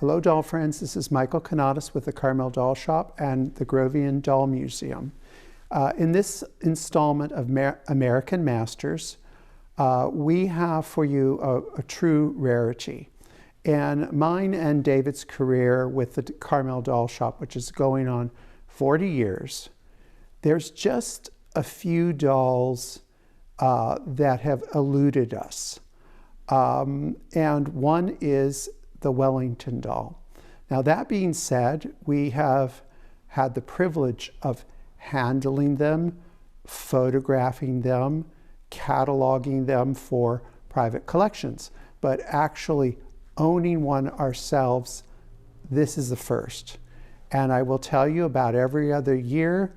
Hello doll friends, this is Michael Canadas with the Carmel Doll Shop and the Grovian Doll Museum. In this installment of American Masters, we have for you a true rarity. And mine and David's career with the Carmel Doll Shop, which is going on 40 years, there's just a few dolls that have eluded us. And one is the Wellington doll. Now, that being said, we have had the privilege of handling them, photographing them, cataloging them for private collections, but actually owning one ourselves, this is the first. And I will tell you, about every other year,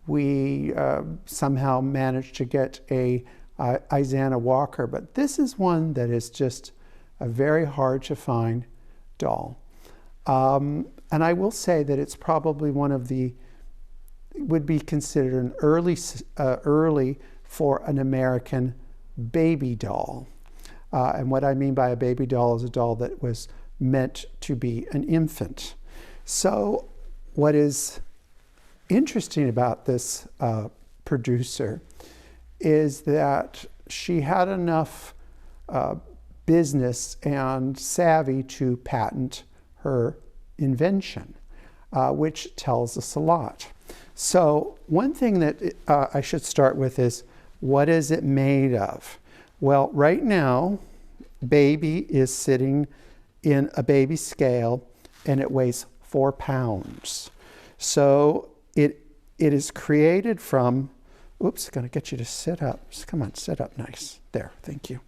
we somehow manage to get a Izana Walker, but this is one that is just a very hard to find doll. And I will say that it's probably one of the, would be considered an early for an American baby doll. And what I mean by a baby doll is a doll that was meant to be an infant. So what is interesting about this producer is that she had enough business and savvy to patent her invention, which tells us a lot. So one thing that I should start with is, what is it made of? Well, right now, baby is sitting in a baby scale and it weighs 4 pounds. So it is created from, oops, gonna get you to sit up. Come on, sit up nice. There, thank you.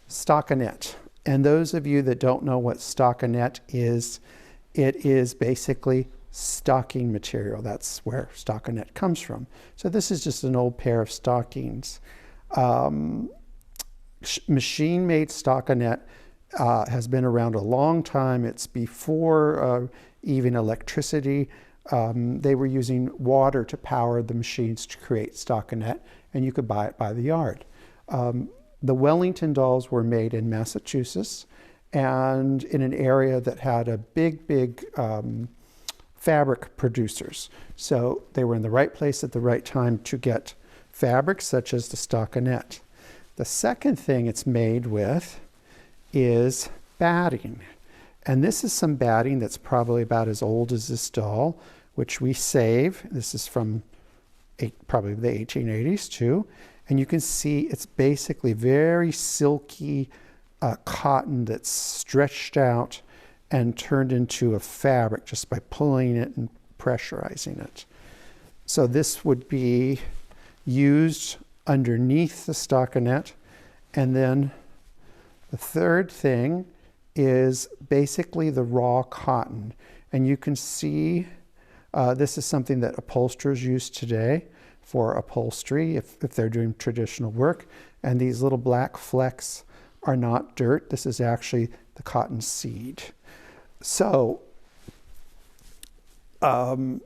Stockinette. And those of you that don't know what stockinette is, it is basically stocking material. That's where stockinette comes from. So this is just an old pair of stockings. Machine-made stockinette has been around a long time. It's before even electricity. They were using water to power the machines to create stockinette, and you could buy it by the yard. The Wellington dolls were made in Massachusetts and in an area that had a big fabric producers. So they were in the right place at the right time to get fabrics such as the stockinette. The second thing it's made with is batting. And this is some batting that's probably about as old as this doll, which we save. This is from probably the 1880s too. And you can see it's basically very silky cotton that's stretched out and turned into a fabric just by pulling it and pressurizing it. So this would be used underneath the stockinette. And then the third thing is basically the raw cotton. And you can see this is something that upholsterers use today for upholstery if they're doing traditional work. And these little black flecks are not dirt. This is actually the cotton seed. So the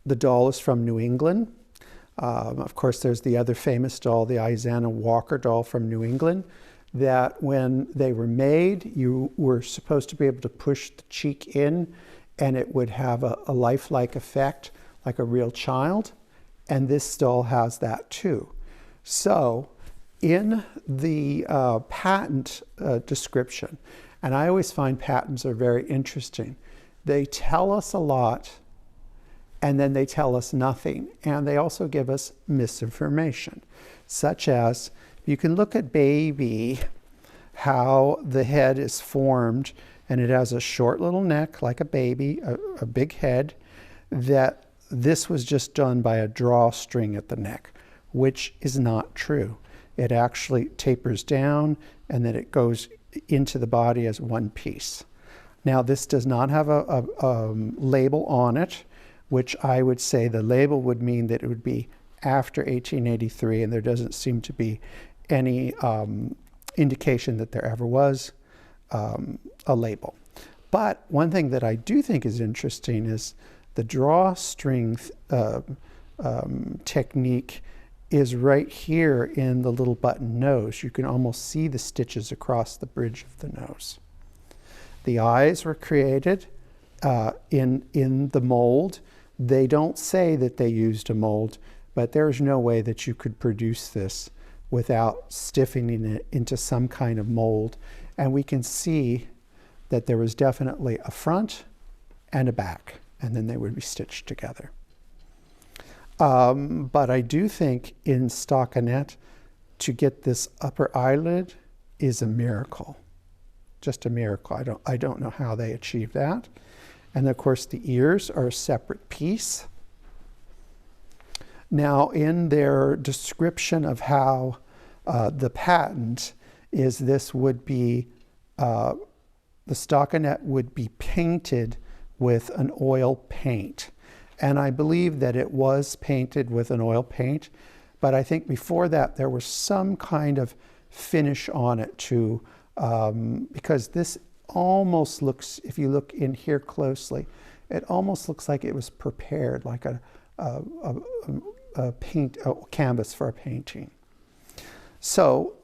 doll is from New England. Of course, there's the other famous doll, the Izana Walker doll from New England, that when they were made, you were supposed to be able to push the cheek in and it would have a lifelike effect like a real child. And this doll has that too. So in the patent description, and I always find patents are very interesting, they tell us a lot and then they tell us nothing. And they also give us misinformation, such as you can look at baby, how the head is formed, and it has a short little neck like a baby, a big head, that this was just done by a drawstring at the neck, which is not true. It actually tapers down and then it goes into the body as one piece. Now, this does not have a label on it, which I would say the label would mean that it would be after 1883, and there doesn't seem to be any indication that there ever was a label. But one thing that I do think is interesting is the drawstring technique is right here in the little button nose. You can almost see the stitches across the bridge of the nose. The eyes were created in the mold. They don't say that they used a mold, but there's no way that you could produce this without stiffening it into some kind of mold. And we can see that there was definitely a front and a back, and then they would be stitched together. But I do think in stockinette, to get this upper eyelid is a miracle. Just a miracle. I don't know how they achieved that. And of course the ears are a separate piece. Now in their description of how the patent is, this would be, the stockinette would be painted with an oil paint. And I believe that it was painted with an oil paint, but I think before that there was some kind of finish on it too, because this almost looks, if you look in here closely, it almost looks like it was prepared, like a canvas for a painting. So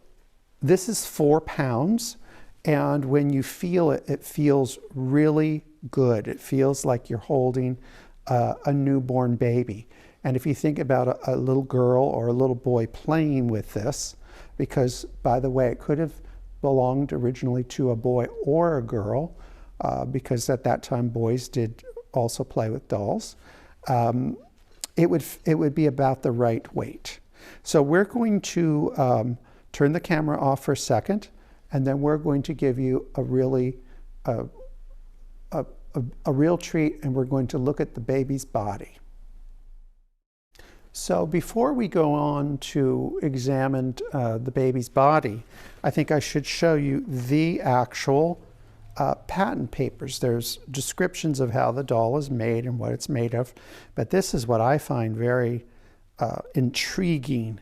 this is 4 pounds, and when you feel it, it feels really good. It feels like you're holding a newborn baby. And if you think about a little girl or a little boy playing with this, because by the way, it could have belonged originally to a boy or a girl, because at that time boys did also play with dolls, it would be about the right weight. So we're going to turn the camera off for a second, and then we're going to give you a really a real treat, and we're going to look at the baby's body. So before we go on to examine the baby's body, I think I should show you the actual patent papers. There's descriptions of how the doll is made and what it's made of, but this is what I find very intriguing,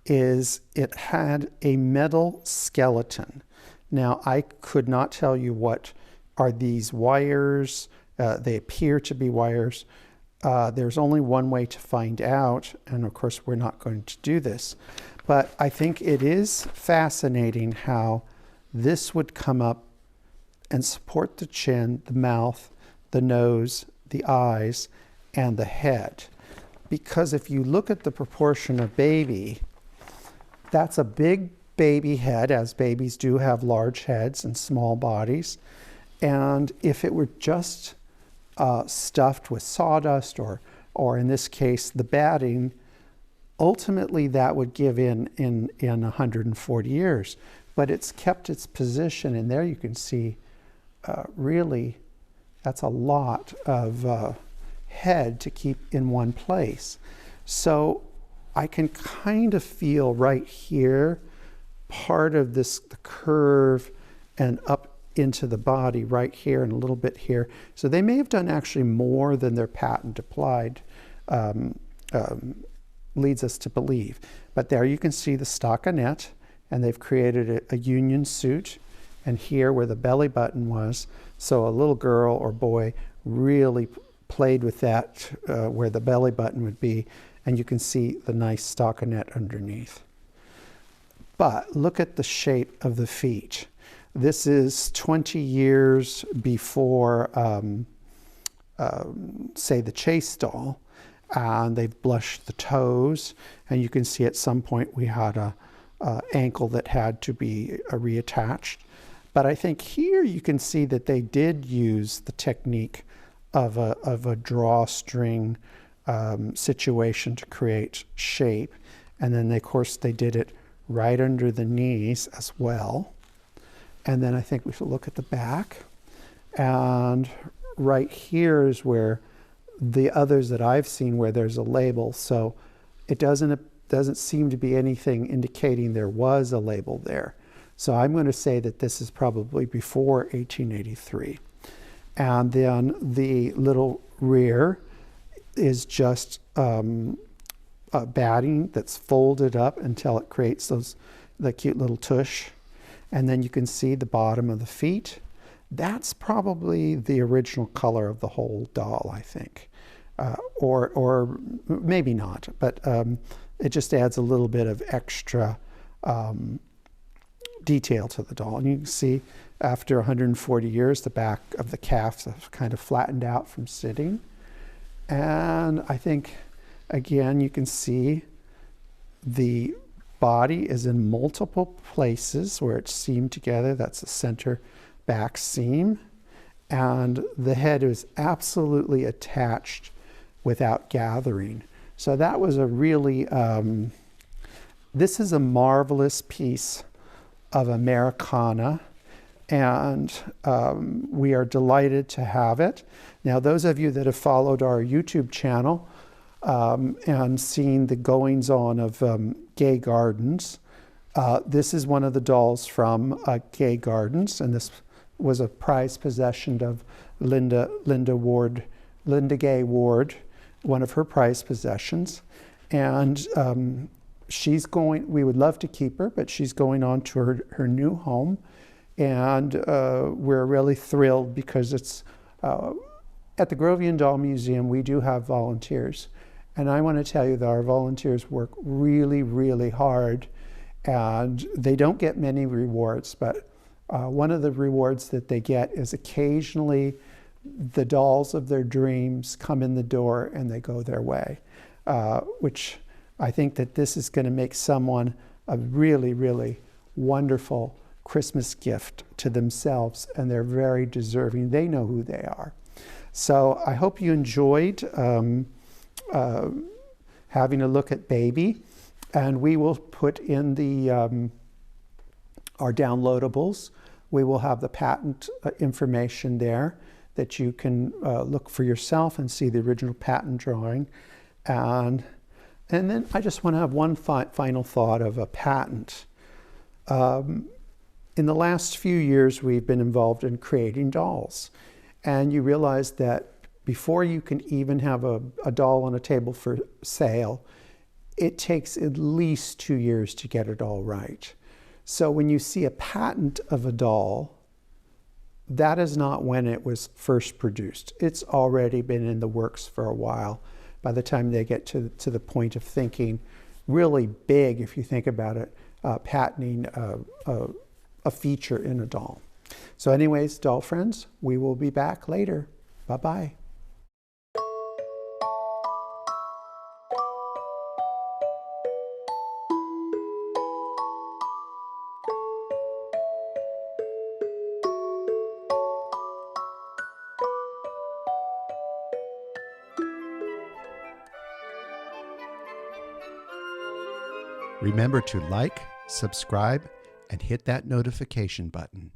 is it had a metal skeleton. Now I could not tell you what are these wires. They appear to be wires. There's only one way to find out, and of course we're not going to do this, but I think it is fascinating how this would come up and support the chin, the mouth, the nose, the eyes, and the head. Because if you look at the proportion of baby, that's a big baby head, as babies do have large heads and small bodies. And if it were just stuffed with sawdust, or in this case, the batting, ultimately that would give in 140 years. But it's kept its position, and there you can see really that's a lot of head to keep in one place. So I can kind of feel right here part of this, the curve, and up into the body right here and a little bit here. So they may have done actually more than their patent applied leads us to believe. But there you can see the stockinette, and they've created a union suit, and here where the belly button was, so a little girl or boy really played with that where the belly button would be, and you can see the nice stockinette underneath. But look at the shape of the feet. This is 20 years before, say, the Chase doll, and they've blushed the toes, and you can see at some point we had a ankle that had to be reattached. But I think here you can see that they did use the technique of a drawstring situation to create shape, and then of course they did it right under the knees as well. And then I think we should look at the back. And right here is where the others that I've seen where there's a label. So it doesn't seem to be anything indicating there was a label there. So I'm going to say that this is probably before 1883. And then the little rear is just a batting that's folded up until it creates the cute little tush. And then you can see the bottom of the feet. That's probably the original color of the whole doll, I think. Or maybe not, but it just adds a little bit of extra detail to the doll. And you can see After 140 years, the back of the calves have kind of flattened out from sitting. And I think, again, you can see the body is in multiple places where it's seamed together. That's the center back seam. And the head is absolutely attached without gathering. So that was a really, this is a marvelous piece of Americana, and we are delighted to have it. Now, those of you that have followed our YouTube channel and seen the goings-on of Gay Gardens, this is one of the dolls from Gay Gardens, and this was a prized possession of Linda Gay Ward, one of her prized possessions. And we would love to keep her, but she's going on to her new home. And we're really thrilled because it's, at the Grovian Doll Museum, we do have volunteers. And I want to tell you that our volunteers work really, really hard, and they don't get many rewards, but one of the rewards that they get is occasionally the dolls of their dreams come in the door and they go their way, which I think that this is going to make someone a really, really wonderful Christmas gift to themselves, and they're very deserving. They know who they are. So I hope you enjoyed having a look at Baby, and we will put in the our downloadables. We will have the patent information there that you can look for yourself and see the original patent drawing. And then I just want to have one final thought of a patent. In the last few years, we've been involved in creating dolls. And you realize that before you can even have a doll on a table for sale, it takes at least 2 years to get it all right. So when you see a patent of a doll, that is not when it was first produced. It's already been in the works for a while. By the time they get to the point of thinking really big, if you think about it, patenting a feature in a doll. So anyways, doll friends, we will be back later. Bye-bye. Remember to like, subscribe, and hit that notification button.